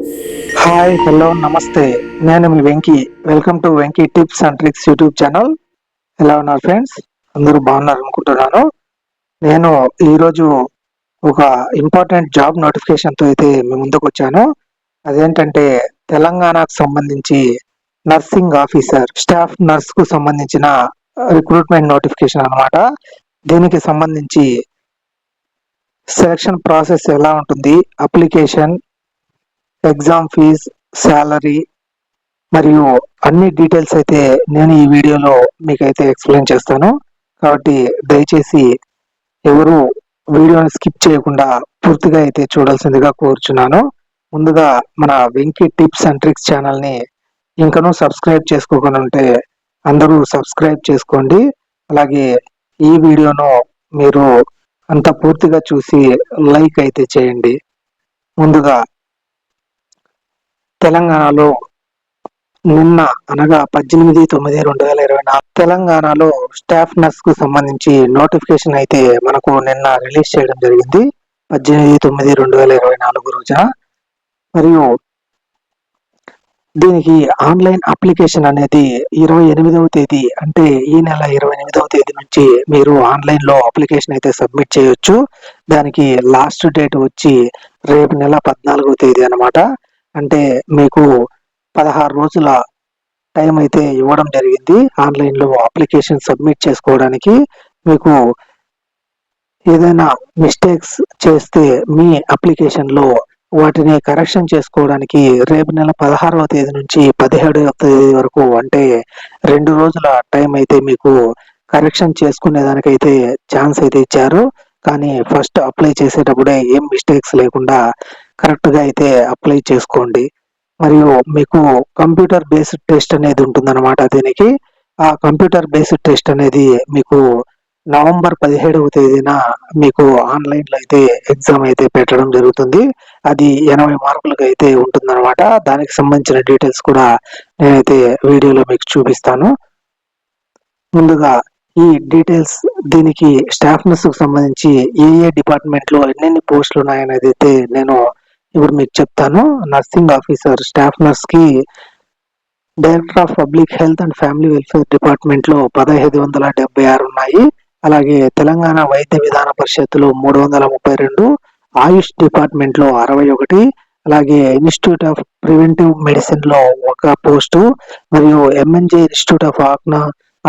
Hi, hello, నమస్తే. నేను మీ Venky. Welcome to Venky tips and tricks YouTube channel. ఎలా ఉన్నారు ఫ్రెండ్స్? అందరూ బాగున్నారు అనుకుంటున్నాను. నేను ఈరోజు ఒక ఇంపార్టెంట్ జాబ్ నోటిఫికేషన్తో అయితే మీ ముందుకు వచ్చాను. అదేంటంటే తెలంగాణకు సంబంధించి నర్సింగ్ ఆఫీసర్, స్టాఫ్ నర్స్కు సంబంధించిన రిక్రూట్మెంట్ నోటిఫికేషన్ అన్నమాట. దీనికి సంబంధించి సెలక్షన్ ప్రాసెస్ ఎలా ఉంటుంది, అప్లికేషన్, ఎగ్జామ్ ఫీజ్, శాలరీ మరియు అన్ని డీటెయిల్స్ అయితే నేను ఈ వీడియోలో మీకైతే ఎక్స్ప్లెయిన్ చేస్తాను. కాబట్టి దయచేసి ఎవరు వీడియోని స్కిప్ చేయకుండా పూర్తిగా అయితే చూడాల్సిందిగా కోరుచున్నాను. ముందుగా మన వెంకీ టిప్స్ అండ్ ట్రిక్స్ ఛానల్ని ఇంకనూ సబ్స్క్రైబ్ చేసుకోకుండా ఉంటే అందరూ సబ్స్క్రైబ్ చేసుకోండి. అలాగే ఈ వీడియోను మీరు అంత పూర్తిగా చూసి లైక్ అయితే చేయండి. ముందుగా తెలంగాణలో నిన్న అనగా 18/9/2024 తెలంగాణలో స్టాఫ్ నర్స్ కు సంబంధించి నోటిఫికేషన్ అయితే మనకు నిన్న రిలీజ్ చేయడం జరిగింది. 18/9/2024 రోజున. మరియు దీనికి ఆన్లైన్ అప్లికేషన్ అనేది 28వ తేదీ, అంటే ఈ నెల 28వ తేదీ నుంచి మీరు ఆన్లైన్లో అప్లికేషన్ అయితే సబ్మిట్ చేయొచ్చు. దానికి లాస్ట్ డేట్ వచ్చి రేపు నెల 14వ తేదీ అనమాట. అంటే మీకు 16 రోజుల టైం అయితే ఇవ్వడం జరిగింది ఆన్లైన్లో అప్లికేషన్ సబ్మిట్ చేసుకోవడానికి. మీకు ఏదైనా మిస్టేక్స్ చేస్తే మీ అప్లికేషన్లో వాటిని కరెక్షన్ చేసుకోవడానికి రేపు నెల 16వ తేదీ నుంచి 17వ తేదీ వరకు, అంటే 2 రోజుల టైం అయితే మీకు కరెక్షన్ చేసుకునే దానికైతే ఛాన్స్ అయితే ఇచ్చారు. కానీ ఫస్ట్ అప్లై చేసేటప్పుడే ఏం మిస్టేక్స్ లేకుండా కరెక్ట్గా అయితే అప్లై చేసుకోండి. మరియు మీకు కంప్యూటర్ బేస్డ్ టెస్ట్ అనేది ఉంటుందన్నమాట. దీనికి ఆ కంప్యూటర్ బేస్డ్ టెస్ట్ అనేది మీకు నవంబర్ 17వ తేదీన మీకు ఆన్లైన్లో అయితే ఎగ్జామ్ అయితే పెట్టడం జరుగుతుంది. అది 80 మార్కులకు అయితే ఉంటుందన్నమాట. దానికి సంబంధించిన డీటెయిల్స్ కూడా నేనైతే వీడియోలో మీకు చూపిస్తాను. ముందుగా ఈ డీటెయిల్స్, దీనికి స్టాఫ్ నర్స్కు సంబంధించి ఏ డిపార్ట్మెంట్లో ఎన్నెన్ని పోస్టులు ఉన్నాయనేది అయితే నేను ఇప్పుడు మీకు చెప్తాను. నర్సింగ్ ఆఫీసర్ స్టాఫ్ నర్స్కి director of public health and family welfare డిపార్ట్మెంట్లో 1576 ఉన్నాయి. అలాగే తెలంగాణ వైద్య విధాన పరిషత్తులో 332, ఆయుష్ డిపార్ట్మెంట్లో 61, అలాగే ఇన్స్టిట్యూట్ ఆఫ్ ప్రివెంటివ్ మెడిసిన్లో 1 పోస్టు, మరియు MNJ institute of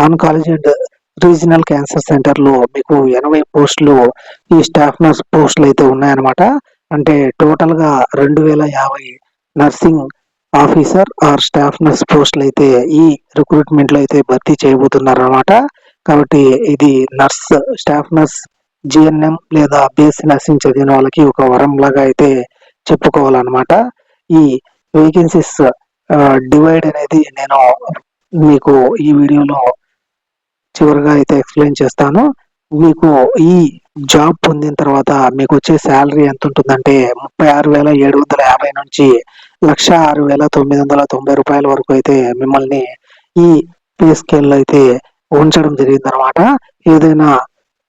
oncology and regional cancer సెంటర్లో మీకు 80 పోస్టులు ఈ స్టాఫ్ నర్స్ పోస్టులు అయితే ఉన్నాయన్నమాట. అంటే టోటల్గా 2050 nursing officer or staff nurse పోస్టులు అయితే ఈ రిక్రూట్మెంట్లో అయితే భర్తీ చేయబోతున్నారు అనమాట. కాబట్టి ఇది నర్స్, స్టాఫ్ నర్స్, జిఎన్ఎం లేదా బీఎస్సీ నర్సింగ్ చదివిన వాళ్ళకి ఒక వరం లాగా అయితే చెప్పుకోవాలన్నమాట. ఈ వేకెన్సీస్ డివైడ్ అనేది నేను మీకు ఈ వీడియోలో చివరిగా అయితే ఎక్స్ప్లెయిన్ చేస్తాను. మీకు ఈ జాబ్ పొందిన తర్వాత మీకు వచ్చే శాలరీ ఎంత ఉంటుందంటే 36,750 నుంచి 1,06,990 రూపాయల వరకు అయితే మిమ్మల్ని ఈ పే స్కేల్లో అయితే ఉంచడం జరిగింది అనమాట. ఏదైనా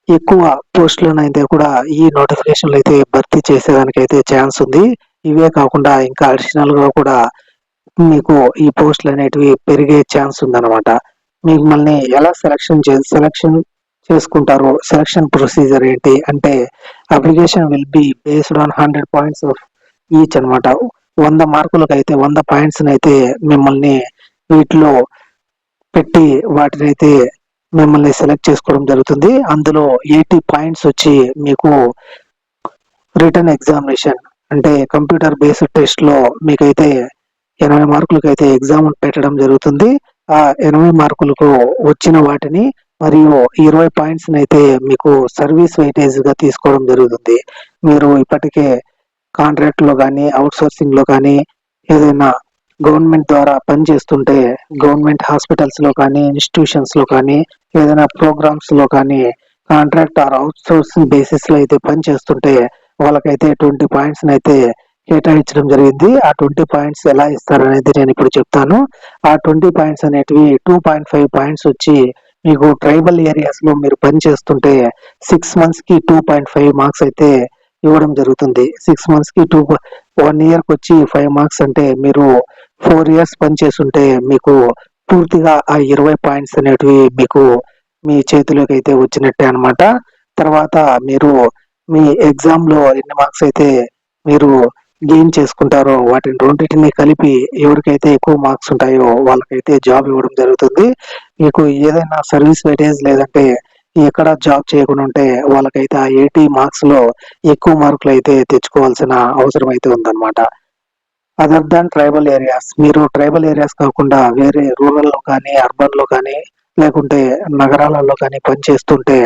ఎక్కువ పోస్టులను అయితే కూడా ఈ నోటిఫికేషన్లు అయితే భర్తీ చేసేదానికి అయితే ఛాన్స్ ఉంది. ఇవే కాకుండా ఇంకా అడిషనల్గా కూడా మీకు ఈ పోస్టులు అనేటివి పెరిగే ఛాన్స్ ఉందన్నమాట. మిమ్మల్ని ఎలా సెలక్షన్ చేసుకుంటారో, సెలక్షన్ ప్రొసీజర్ ఏంటి అంటే application will be based on 100 points of each అనమాట. 100 మార్కులకు అయితే 100 పాయింట్స్ అయితే మిమ్మల్ని వీటిలో పెట్టి వాటినైతే మిమ్మల్ని సెలెక్ట్ చేసుకోవడం జరుగుతుంది. అందులో 80 పాయింట్స్ వచ్చి మీకు రిటర్న్ ఎగ్జామినేషన్, అంటే కంప్యూటర్ బేస్డ్ టెస్ట్ లో మీకైతే 80 మార్కులకు అయితే ఎగ్జామ్ పెట్టడం జరుగుతుంది. ఆ 80 మార్కులకు వచ్చిన వాటిని మరియు 20 పాయింట్స్ అయితే మీకు సర్వీస్ వెయిటేజ్ గా తీసుకోవడం జరుగుతుంది. మీరు ఇప్పటికే కాంట్రాక్ట్ లో కానీ, అవుట్ సోర్సింగ్ లో కానీ, ఏదైనా గవర్నమెంట్ ద్వారా పనిచేస్తుంటే గవర్నమెంట్ హాస్పిటల్స్ లో కానీ, ఇన్స్టిట్యూషన్స్ లో కానీ, ఏదైనా ప్రోగ్రామ్స్ లో కానీ contract are out sourcing basis లో అయితే పనిచేస్తుంటే వాళ్ళకైతే 20 పాయింట్స్ అయితే కేటాయించడం జరిగింది. ఆ 20 పాయింట్స్ ఎలా ఇస్తారనేది నేను ఇప్పుడు చెప్తాను. ఆ 20 పాయింట్స్ అనేటివి 2.5 పాయింట్స్ వచ్చి మీకు ట్రైబల్ ఏరియాస్ లో మీరు పని చేస్తుంటే 6 months కి 2.5 మార్క్స్ అయితే ఇవ్వడం జరుగుతుంది. 6 మంత్స్‌కి 1 ఇయర్‌కి వచ్చి 5 మార్క్స్ అంటే మీరు 4 ఇయర్స్ పని చేసుంటే మీకు పూర్తిగా ఆ 20 పాయింట్స్ అనేటివి మీకు మీ చేతిలోకి అయితే వచ్చినట్టే అన్నమాట. తర్వాత మీరు మీ ఎగ్జామ్‌లో ఎన్ని మార్క్స్ అయితే మీరు గెయిన్ చేసుకుంటారో వాటిని రెండిటిని కలిపి ఎవరికైతే ఎక్కువ మార్క్స్ ఉంటాయో వాళ్ళకైతే జాబ్ ఇవ్వడం జరుగుతుంది. మీకు ఏదైనా సర్వీస్ వెయిటేజ్ లేదంటే ఎక్కడ జాబ్ చేయకుండా ఉంటే వాళ్ళకైతే ఆ 80 మార్క్స్‌లో ఎక్కువ మార్కులు అయితే తెచ్చుకోవాల్సిన అవసరం అయితే ఉందన్నమాట. అదర్ దాన్ ట్రైబల్ ఏరియాస్, మీరు ట్రైబల్ ఏరియాస్ కాకుండా వేరే రూరల్‌లో కానీ, అర్బన్‌లో కానీ లేకుంటే నగరాలలో కానీ పని చేస్తుంటే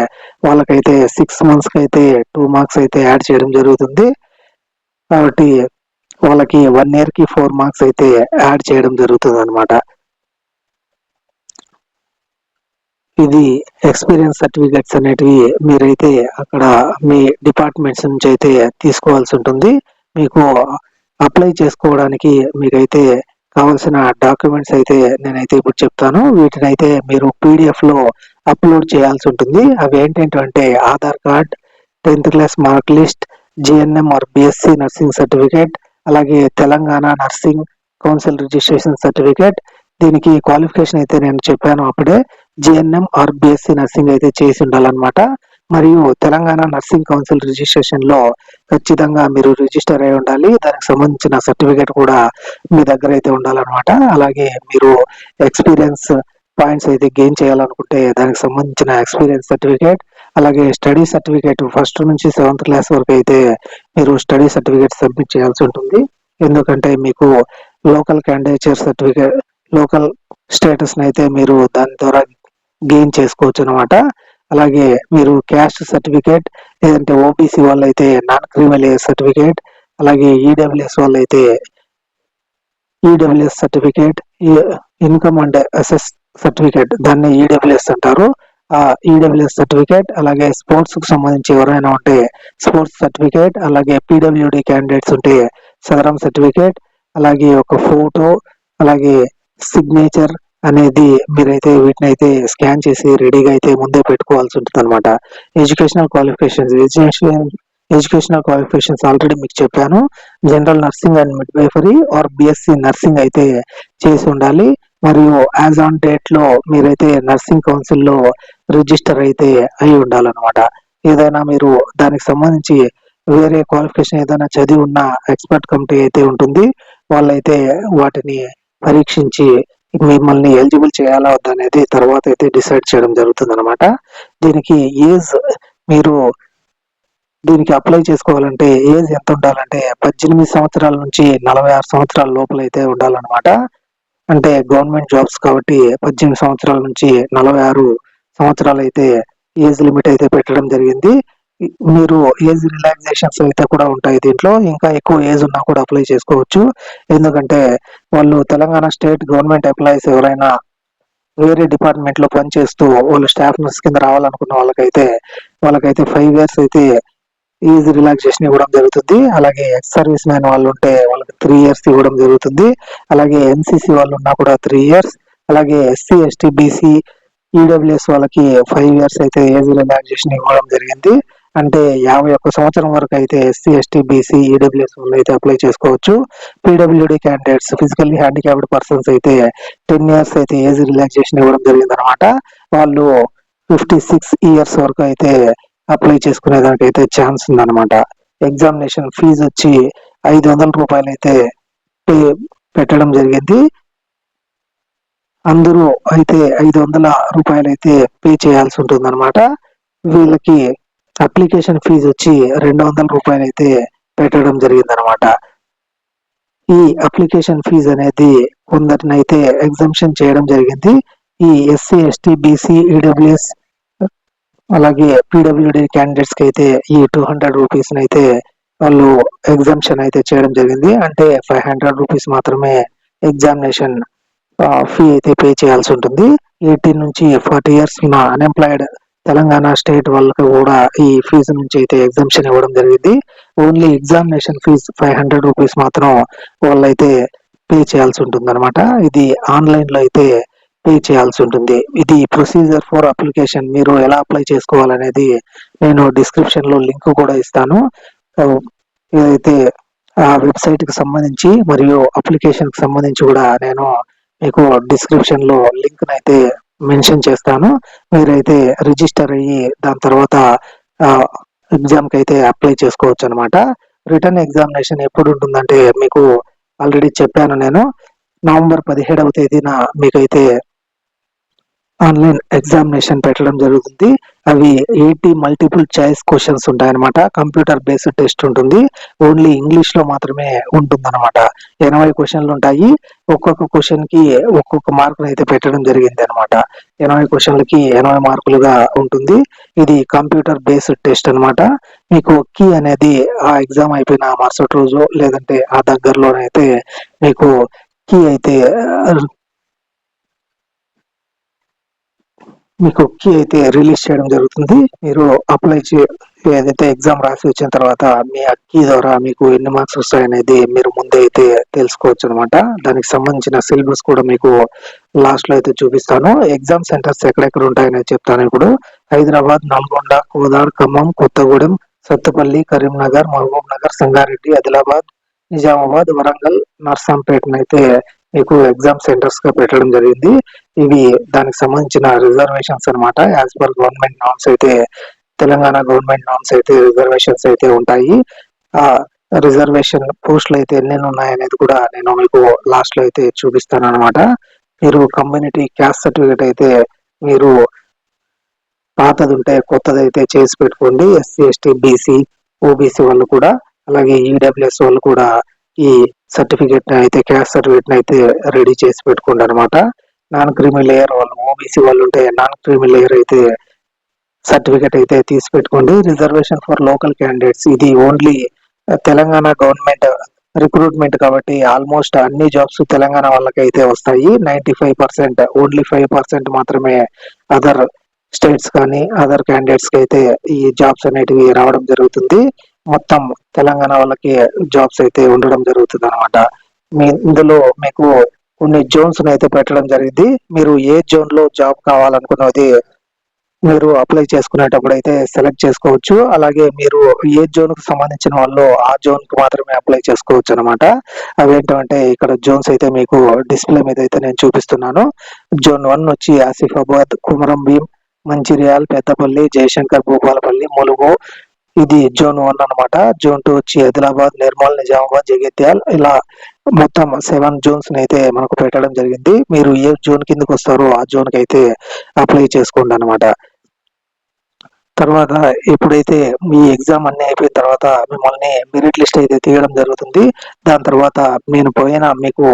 వాళ్ళకైతే 6 మంత్స్‌కైతే 2 మార్క్స్ అయితే యాడ్ చేయడం జరుగుతుంది. కాబట్టి వాళ్ళకి 1 ఇయర్‌కి 4 మార్క్స్ అయితే యాడ్ చేయడం జరుగుతుందన్నమాట. ఇది ఎక్స్పీరియన్స్ సర్టిఫికేట్స్ అనేటివి మీరైతే అక్కడ మీ డిపార్ట్మెంట్స్ నుంచి అయితే తీసుకోవాల్సి ఉంటుంది. మీకు అప్లై చేసుకోవడానికి మీకైతే కావాల్సిన డాక్యుమెంట్స్ అయితే నేనైతే ఇప్పుడు చెప్తాను. వీటినైతే మీరు పీడిఎఫ్‌లో అప్లోడ్ చేయాల్సి ఉంటుంది. అవి ఏంటంటే Aadhaar card, 10th class mark list, GNM or BSc nursing certificate, అలాగే Telangana nursing council registration certificate. దీనికి క్వాలిఫికేషన్ అయితే నేను చెప్పాను అప్పుడే. జీఎన్ఎం ఆర్ బీఎస్సీ నర్సింగ్ అయితే చేసి ఉండాలన్నమాట. మరియు తెలంగాణ నర్సింగ్ కౌన్సిల్ రిజిస్ట్రేషన్ లో ఖచ్చితంగా మీరు రిజిస్టర్ అయి ఉండాలి. దానికి సంబంధించిన సర్టిఫికేట్ కూడా మీ దగ్గర అయితే ఉండాలన్నమాట. అలాగే మీరు ఎక్స్పీరియన్స్ పాయింట్స్ అయితే గెయిన్ చేయాలనుకుంటే దానికి సంబంధించిన ఎక్స్పీరియన్స్ సర్టిఫికేట్, అలాగే స్టడీ సర్టిఫికేట్ ఫస్ట్ నుంచి 7th క్లాస్ వరకు అయితే మీరు స్టడీ సర్టిఫికేట్ సబ్మిట్ చేయాల్సి ఉంటుంది. ఎందుకంటే మీకు local candidature certificate, local status అయితే మీరు దాని ద్వారా గెయిన్ చేసుకోవచ్చు అనమాట. అలాగే మీరు క్యాస్ట్ సర్టిఫికేట్, లేదంటే ఓబీసీ వాళ్ళైతే నాన్ క్రిమినల్ సర్టిఫికేట్, అలాగే ఈడబ్ల్యూఎస్ వాళ్ళైతే EWS certificate, income and assess certificate, దాన్ని ఈడబ్ల్యూఎస్ అంటారు. ఆ ఈడబ్ల్యూఎస్ సర్టిఫికేట్, అలాగే స్పోర్ట్స్ కు సంబంధించి ఎవరైనా ఉంటే స్పోర్ట్స్ సర్టిఫికేట్, అలాగే పీడబ్ల్యూడి క్యాండిడేట్స్ ఉంటే సదరం సర్టిఫికేట్, అలాగే ఒక ఫోటో, అలాగే సిగ్నేచర్ అనేది మీరైతే వీటినైతే స్కాన్ చేసి రెడీగా అయితే ముందే పెట్టుకోవాల్సి ఉంటుంది అనమాట. ఎడ్యుకేషనల్ క్వాలిఫికేషన్స్ ఆల్రెడీ మీకు చెప్పాను. General nursing and midwifery are BSc nursing అయితే చేసి ఉండాలి. మరియు యాజ్ ఆన్ డేట్ లో మీరైతే నర్సింగ్ కౌన్సిల్ లో రిజిస్టర్ అయితే అయి ఉండాలన్నమాట. ఏదైనా మీరు దానికి సంబంధించి వేరే క్వాలిఫికేషన్ ఏదైనా చదివి ఉన్న ఎక్స్పర్ట్ కమిటీ అయితే ఉంటుంది. వాళ్ళైతే వాటిని పరీక్షించి మిమ్మల్ని ఎలిజిబుల్ చేయాలా వద్దా అనేది తర్వాత అయితే డిసైడ్ చేయడం జరుగుతుంది అనమాట. దీనికి ఏజ్, మీరు దీనికి అప్లై చేసుకోవాలంటే ఏజ్ ఎంత ఉండాలంటే 18 సంవత్సరాల నుంచి 46 సంవత్సరాల లోపల అయితే ఉండాలన్నమాట. అంటే గవర్నమెంట్ జాబ్స్ కాబట్టి 18 సంవత్సరాల నుంచి 46 సంవత్సరాలు అయితే ఏజ్ లిమిట్ అయితే పెట్టడం జరిగింది. మీరు ఏజ్ రిలాక్సేషన్స్ అయితే కూడా ఉంటాయి దీంట్లో. ఇంకా ఎక్కువ ఏజ్ ఉన్నా కూడా అప్లై చేసుకోవచ్చు. ఎందుకంటే వాళ్ళు తెలంగాణ స్టేట్ గవర్నమెంట్ ఎంప్లాయీస్ ఎవరైనా వేరే డిపార్ట్మెంట్ లో పనిచేస్తూ వాళ్ళు స్టాఫ్ నర్స్ కింద రావాలనుకున్న వాళ్ళకైతే 5 ఇయర్స్ అయితే ఏజ్ రిలాక్సేషన్ ఇవ్వడం జరుగుతుంది. అలాగే ఎక్స్ సర్వీస్ మ్యాన్ వాళ్ళు ఉంటే వాళ్ళకి 3 ఇయర్స్ ఇవ్వడం జరుగుతుంది. అలాగే ఎన్సీసీ వాళ్ళు ఉన్నా కూడా 3 ఇయర్స్, అలాగే ఎస్సీ ఎస్టీ బీసీ ఈడబ్ల్యూఎస్ వాళ్ళకి 5 ఇయర్స్ అయితే ఏజ్ రిలాక్సేషన్ ఇవ్వడం జరిగింది. అంటే 51 సంవత్సరం వరకు అయితే ఎస్సీ ఎస్టీ బీసీ ఈడబ్ల్యూఎస్ వాళ్ళు అయితే అప్లై చేసుకోవచ్చు. PWD candidates, physically handicapped persons అయితే 10 ఇయర్స్ అయితే ఏజ్ రిలాక్సేషన్ ఇవ్వడం జరిగింది అనమాట. వాళ్ళు 56 ఇయర్స్ వరకు అయితే అప్లై చేసుకునే దానికైతే ఛాన్స్ ఉందన్నమాట. ఎగ్జామినేషన్ ఫీజు వచ్చి 500 రూపాయలు అయితే పే పెట్టడం జరిగింది. అందరూ అయితే 500 రూపాయలు అయితే పే చేయాల్సి ఉంటుంది అనమాట. వీళ్ళకి అప్లికేషన్ ఫీజు వచ్చి 200 రూపాయలు అయితే పెట్టడం జరిగింది అనమాట. ఈ అప్లికేషన్ ఫీజు అనేది కొందరినైతే ఎగ్జామ్షన్ చేయడం జరిగింది. ఈ ఎస్సీ ఎస్టీ బీసీ ఈడబ్ల్యూఎస్ అలాగే పీడబ్ల్యూడి క్యాండిడేట్స్ కి అయితే ఈ 200 రూపీస్ అయితే వాళ్ళు ఎగ్జామ్షన్ అయితే చేయడం జరిగింది. అంటే 500 రూపీస్ మాత్రమే ఎగ్జామినేషన్ ఫీ అయితే పే చేయాల్సి ఉంటుంది. 18 నుంచి 40 ఇయర్స్ ఉన్న అన్ఎంప్లాయిడ్ తెలంగాణ స్టేట్ వాళ్ళకి కూడా ఈ ఫీజు నుంచి అయితే ఎగ్జామ్షన్ ఇవ్వడం జరిగింది. ఓన్లీ ఎగ్జామినేషన్ ఫీజు 500 రూపీస్ మాత్రం వాళ్ళైతే పే చేయాల్సి ఉంటుంది అనమాట. ఇది ఆన్లైన్ లో అయితే పే చేయాల్సి ఉంటుంది. ఇది ప్రొసీజర్ ఫర్ అప్లికేషన్. మీరు ఎలా అప్లై చేసుకోవాలనేది నేను డిస్క్రిప్షన్ లో లింక్ కూడా ఇస్తాను. ఏదైతే ఆ వెబ్సైట్ కి సంబంధించి మరియు అప్లికేషన్ కి సంబంధించి కూడా నేను మీకు డిస్క్రిప్షన్ లో లింక్ అయితే మెన్షన్ చేస్తాను. మీరైతే రిజిస్టర్ అయ్యి దాని తర్వాత ఎగ్జామ్ కి అయితే అప్లై చేసుకోవచ్చు అనమాట. రిటర్న్ ఎగ్జామినేషన్ ఎప్పుడు ఉంటుందంటే మీకు ఆల్రెడీ చెప్పాను నేను, నవంబర్ 17వ తేదీన మీకైతే ఆన్లైన్ ఎగ్జామినేషన్ పెట్టడం జరుగుతుంది. అవి 80 మల్టిపుల్ చాయిస్ క్వశ్చన్స్ ఉంటాయన్నమాట. కంప్యూటర్ బేస్డ్ టెస్ట్ ఉంటుంది. ఓన్లీ ఇంగ్లీష్ లో మాత్రమే ఉంటుందన్నమాట. 80 క్వశ్చన్లు ఉంటాయి. ఒక్కొక్క క్వశ్చన్ కి ఒక్కొక్క మార్కులు అయితే పెట్టడం జరిగింది అనమాట. 80 క్వశ్చన్లకి 80 మార్కులుగా ఉంటుంది. ఇది కంప్యూటర్ బేస్డ్ టెస్ట్ అనమాట. మీకు కీ అనేది ఆ ఎగ్జామ్ అయిపోయిన మరుసటి రోజు లేదంటే ఆ దగ్గరలోనైతే మీకు కీ అయితే రిలీజ్ చేయడం జరుగుతుంది. మీరు అప్లై ఏదైతే ఎగ్జామ్ రాసి వచ్చిన తర్వాత మీ కీ ద్వారా మీకు ఎన్ని మార్క్స్ వస్తాయనేది మీరు ముందే అయితే తెలుసుకోవచ్చు అనమాట. దానికి సంబంధించిన సిలబస్ కూడా మీకు లాస్ట్ లో అయితే చూపిస్తాను. ఎగ్జామ్ సెంటర్స్ ఎక్కడెక్కడ ఉంటాయని చెప్తాను. ఇప్పుడు హైదరాబాద్, నల్గొండ, కోదాడ్, ఖమ్మం, కొత్తగూడెం, సత్తుపల్లి, కరీంనగర్, మహబూబ్ నగర్, సంగారెడ్డి, ఆదిలాబాద్, నిజామాబాద్, వరంగల్, నర్సంపేటనైతే మీకు ఎగ్జామ్ సెంటర్స్ గా పెట్టడం జరిగింది. ఇవి దానికి సంబంధించిన రిజర్వేషన్స్ అనమాట. యాజ్ పర్ గవర్నమెంట్ నామ్స్ అయితే, తెలంగాణ గవర్నమెంట్ నామ్స్ అయితే రిజర్వేషన్స్ అయితే ఉంటాయి. ఆ రిజర్వేషన్ పోస్టులు అయితే ఎన్నెన్ని ఉన్నాయనేది కూడా నేను మీకు లాస్ట్ లో అయితే చూపిస్తాను అనమాట. మీరు కమ్యూనిటీ క్యాస్ట్ సర్టిఫికేట్ అయితే మీరు పాతది ఉంటే కొత్తది అయితే చేసి పెట్టుకోండి. ఎస్సీ, ఎస్టీ, బీసీ, ఓబీసీ వాళ్ళు కూడా, అలాగే ఈడబ్ల్యూఎస్ వాళ్ళు కూడా ఈ సర్టిఫికేట్ అయితే క్యాస్ట్ సర్టిఫికేట్ అయితే రెడీ చేసి పెట్టుకోండి అనమాట. నాన్ క్రీమీ లేయర్ వాళ్ళు, ఓబీసీ వాళ్ళు ఉంటే నాన్ క్రీమీ లేయర్ అయితే సర్టిఫికేట్ అయితే తీసి పెట్టుకోండి. రిజర్వేషన్ ఫర్ లోకల్ క్యాండిడేట్స్, ఇది ఓన్లీ తెలంగాణ గవర్నమెంట్ రిక్రూట్మెంట్ కాబట్టి ఆల్మోస్ట్ అన్ని జాబ్స్ తెలంగాణ వాళ్ళకి అయితే వస్తాయి. 95%, ఓన్లీ 5% మాత్రమే అదర్ స్టేట్స్ కానీ అదర్ క్యాండిడేట్స్ కి అయితే ఈ జాబ్స్ అనేటివి రావడం జరుగుతుంది. మొత్తం తెలంగాణ వాళ్ళకి జాబ్స్ అయితే ఉండడం జరుగుతుంది అనమాట. ఇందులో మీకు కొన్ని జోన్స్ అయితే పెట్టడం జరిగింది. మీరు ఏ జోన్ లో జాబ్ కావాలనుకున్నది మీరు అప్లై చేసుకునేటప్పుడు అయితే సెలెక్ట్ చేసుకోవచ్చు. అలాగే మీరు ఏ జోన్ కు సంబంధించిన వాళ్ళు ఆ జోన్ కు మాత్రమే అప్లై చేసుకోవచ్చు అనమాట. అవేంటంటే ఇక్కడ జోన్స్ అయితే మీకు డిస్ప్లే మీద అయితే నేను చూపిస్తున్నాను. జోన్ 1 వచ్చి ఆసిఫాబాద్, కుమరం భీం, మంచిర్యాల్, పెద్దపల్లి, జయశంకర్, భూపాలపల్లి, ములుగు, ఇది జోన్ 1 అనమాట. జోన్ 2 వచ్చి ఆదిలాబాద్, నిర్మల్, నిజామాబాద్, జగిత్యాల్, ఇలా మొత్తం 7 జోన్స్ అయితే మనకు పెట్టడం జరిగింది. మీరు ఏ జోన్ కిందకి వస్తారో ఆ జోన్ కి అయితే అప్లై చేసుకోండి అనమాట. తర్వాత ఎప్పుడైతే మీ ఎగ్జామ్ అన్ని అయిపోయిన తర్వాత మిమ్మల్ని మెరిట్ లిస్ట్ అయితే తీయడం జరుగుతుంది. దాని తర్వాత నేను మీకు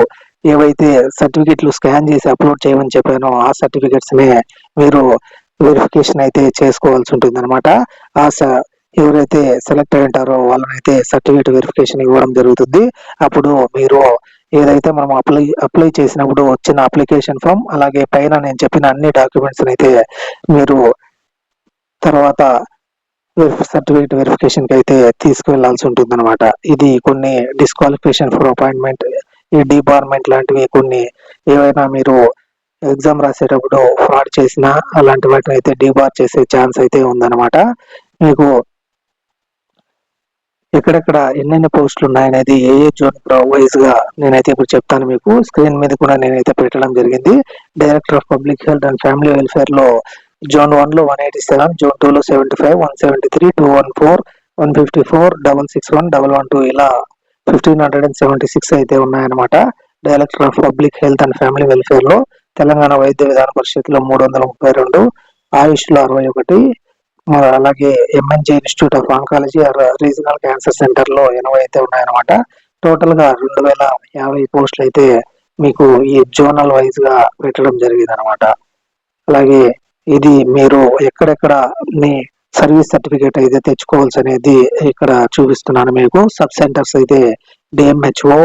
ఏవైతే సర్టిఫికెట్లు స్కాన్ చేసి అప్లోడ్ చేయమని చెప్పానో ఆ సర్టిఫికెట్స్ ని మీరు వెరిఫికేషన్ అయితే చేసుకోవాల్సి ఉంటుంది అనమాట. ఎవరైతే సెలెక్ట్ అయి ఉంటారో వాళ్ళనైతే సర్టిఫికేట్ వెరిఫికేషన్ ఇవ్వడం జరుగుతుంది. అప్పుడు మీరు ఏదైతే మనం అప్లై చేసినప్పుడు వచ్చిన అప్లికేషన్ ఫామ్, అలాగే పైన నేను చెప్పిన అన్ని డాక్యుమెంట్స్ అయితే మీరు తర్వాత సర్టిఫికేట్ వెరిఫికేషన్ కి అయితే తీసుకువెళ్లాల్సి ఉంటుంది అనమాట. ఇది కొన్ని డిస్క్వాలిఫికేషన్ ఫర్ అపాయింట్మెంట్, ఈ డిబార్మెంట్ లాంటివి కొన్ని ఏవైనా మీరు ఎగ్జామ్ రాసేటప్పుడు ఫ్రాడ్ చేసినా అలాంటి వాటిని అయితే డిబార్ చేసే ఛాన్స్ అయితే ఉందన్నమాట. మీకు ఎక్కడెక్కడ ఎన్నెన్ని పోస్టులు ఉన్నాయనేది ఏ జోన్ వైజ్ గా నేనైతే ఇప్పుడు చెప్తాను. మీకు స్క్రీన్ మీద కూడా నేనైతే పెట్టడం జరిగింది. Director of public health and family welfare లో జోన్ 1 లో 187, జోన్ 2 లో 75, 173, 214, 154, 661, 112, ఇలా 1576 అయితే ఉన్నాయన్నమాట. Director of public health and family welfare లో తెలంగాణ వైద్య విధాన పరిషత్ లో 332, ఆయుష్ లో 61, అలాగే MNJ institute of oncology regional cancer centre లో 80 అయితే ఉన్నాయన్నమాట. టోటల్ గా 2050 పోస్టులు అయితే మీకు ఈ జోనల్ వైజ్ గా పెట్టడం జరిగింది అనమాట. అలాగే ఇది మీరు ఎక్కడెక్కడ మీ సర్వీస్ సర్టిఫికేట్ అయితే తెచ్చుకోవాల్సి అనేది ఇక్కడ చూపిస్తున్నాను మీకు. సబ్ సెంటర్స్ అయితే డిఎంహెచ్ఓ,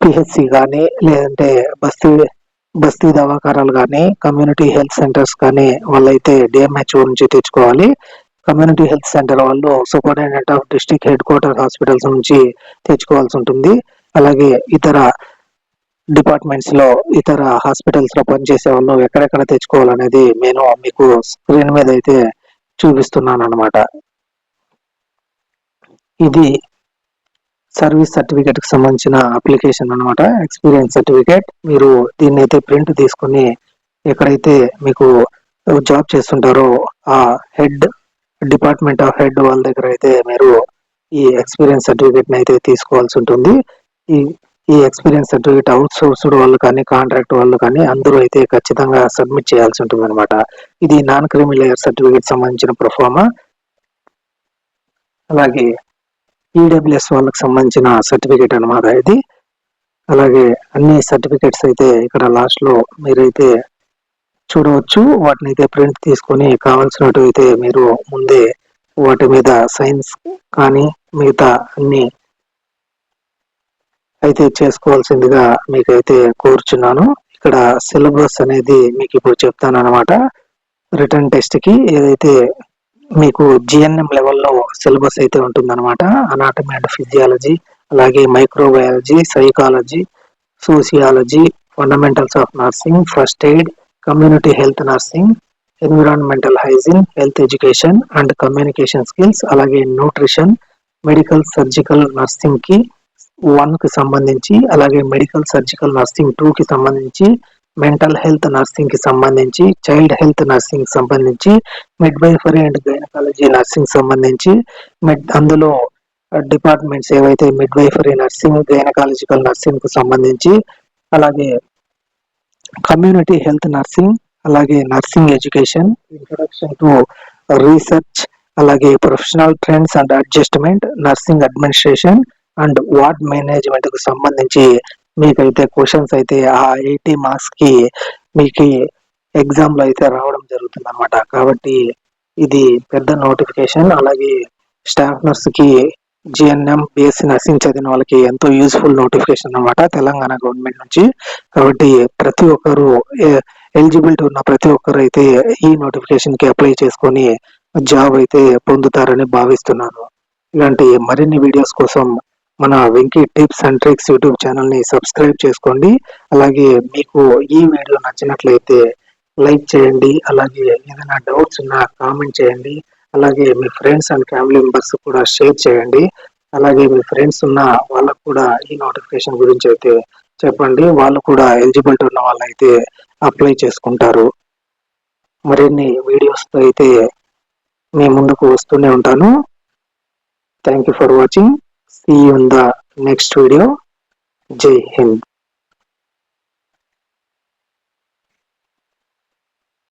పిహెచ్సి కానీ, లేదంటే బస్తీ దవాఖానాలు కానీ, కమ్యూనిటీ హెల్త్ సెంటర్స్ కానీ వాళ్ళైతే డిఎంహెచ్ఓ నుంచి తెచ్చుకోవాలి. కమ్యూనిటీ హెల్త్ సెంటర్ వాళ్ళు superintendent of district head quarter hospitals నుంచి తెచ్చుకోవాల్సి ఉంటుంది. అలాగే ఇతర డిపార్ట్మెంట్స్ లో, ఇతర హాస్పిటల్స్ లో పనిచేసే వాళ్ళు ఎక్కడెక్కడ తెచ్చుకోవాలనేది నేను మీకు స్క్రీన్ మీద అయితే చూపిస్తున్నాను అనమాట. ఇది సర్వీస్ సర్టిఫికేట్ కి సంబంధించిన అప్లికేషన్ అన్నమాట. Experience certificate. మీరు దీన్ని అయితే ప్రింట్ తీసుకుని ఎక్కడైతే మీకు జాబ్ చేస్తుంటారో ఆ హెడ్ డిపార్ట్మెంట్ ఆఫ్ హెడ్ వాళ్ళ దగ్గర అయితే మీరు ఈ ఎక్స్పీరియన్స్ సర్టిఫికేట్ ని అయితే తీసుకోవాల్సి ఉంటుంది. ఈ ఈ ఎక్స్పీరియన్స్ సర్టిఫికేట్ అవుట్ సోర్స్డ్ వాళ్ళు కానీ కాంట్రాక్ట్ వాళ్ళు కానీ అందరూ అయితే ఖచ్చితంగా సబ్మిట్ చేయాల్సి ఉంటుంది అనమాట. ఇది నాన్ క్రిమి లేయర్ సర్టిఫికేట్ సంబంధించిన ప్రొఫార్మా. అలాగే ఈడబ్ల్యూఎస్ వాళ్ళకి సంబంధించిన సర్టిఫికేట్ అనమాట ఇది. అలాగే అన్ని సర్టిఫికేట్స్ అయితే ఇక్కడ లాస్ట్ లో మీరైతే చూడవచ్చు. వాటిని అయితే ప్రింట్ తీసుకొని కావాల్సినట్టు అయితే మీరు ముందే వాటి మీద సైన్స్ కానీ మిగతా అన్ని అయితే చేసుకోవాల్సిందిగా మీకైతే కోరుచున్నాను. ఇక్కడ సిలబస్ అనేది మీకు ఇప్పుడు చెప్తాను అనమాట. రిటర్న్ టెస్ట్ కి ఏదైతే మీకు జిఎన్ఎం లెవెల్లో సిలబస్ అయితే ఉంటుందన్నమాట. అనాటమీ అండ్ ఫిజియాలజీ, అలాగే microbiology, psychology, sociology, fundamentals of nursing, first aid, community health nursing, environmental hygiene, health education and communication skills, అలాగే న్యూట్రిషన్, మెడికల్ సర్జికల్ నర్సింగ్ కి 1 కి సంబంధించి, అలాగే మెడికల్ సర్జికల్ నర్సింగ్ 2 కి సంబంధించి, మెంటల్ హెల్త్ నర్సింగ్ కి సంబంధించి, చైల్డ్ హెల్త్ నర్సింగ్ సంబంధించి, midwifery and gynaecology nursing సంబంధించి, అందులో డిపార్ట్మెంట్స్ ఏవైతే midwifery nursing, gynaecological nursing కు సంబంధించి, అలాగే కమ్యూనిటీ హెల్త్ నర్సింగ్, అలాగే nursing education, introduction to research, అలాగే professional trends and adjustment, nursing administration and ward management కు సంబంధించి మీకైతే క్వశ్చన్స్ అయితే ఆ 80 మార్క్స్ కి మీకు ఎగ్జామ్ లో అయితే రావడం జరుగుతుంది అనమాట. కాబట్టి ఇది పెద్ద నోటిఫికేషన్. అలాగే స్టాఫ్ నర్స్ కి జిఎన్ఎం బిఎస్సి నర్సింగ్ చదివిన వాళ్ళకి ఎంతో యూస్ఫుల్ నోటిఫికేషన్ అనమాట తెలంగాణ గవర్నమెంట్ నుంచి. కాబట్టి ప్రతి ఒక్కరు ఎలిజిబిలిటీ ఉన్న ప్రతి ఒక్కరు అయితే ఈ నోటిఫికేషన్ కి అప్లై చేసుకొని జాబ్ అయితే పొందుతారని భావిస్తున్నాను. ఇలాంటి మరిన్ని వీడియోస్ కోసం మన Venky tips and tricks YouTube channel ని సబ్స్క్రైబ్ చేసుకోండి. అలాగే మీకు ఈ వీడియో నచ్చినట్లయితే లైక్ చేయండి. అలాగే ఏదైనా డౌట్స్ ఉన్నా కామెంట్ చేయండి. అలాగే మీ ఫ్రెండ్స్ అండ్ ఫ్యామిలీ మెంబర్స్ కూడా షేర్ చేయండి. అలాగే మీ ఫ్రెండ్స్ ఉన్న వాళ్ళకు కూడా ఈ నోటిఫికేషన్ గురించి అయితే చెప్పండి. వాళ్ళు కూడా ఎలిజిబిలిటీ ఉన్న వాళ్ళు అయితే అప్లై చేసుకుంటారు. మరిన్ని వీడియోస్ తో అయితే మీ ముందుకు వస్తూనే ఉంటాను. Thank you for watching. See you in the next video. Jai Hind.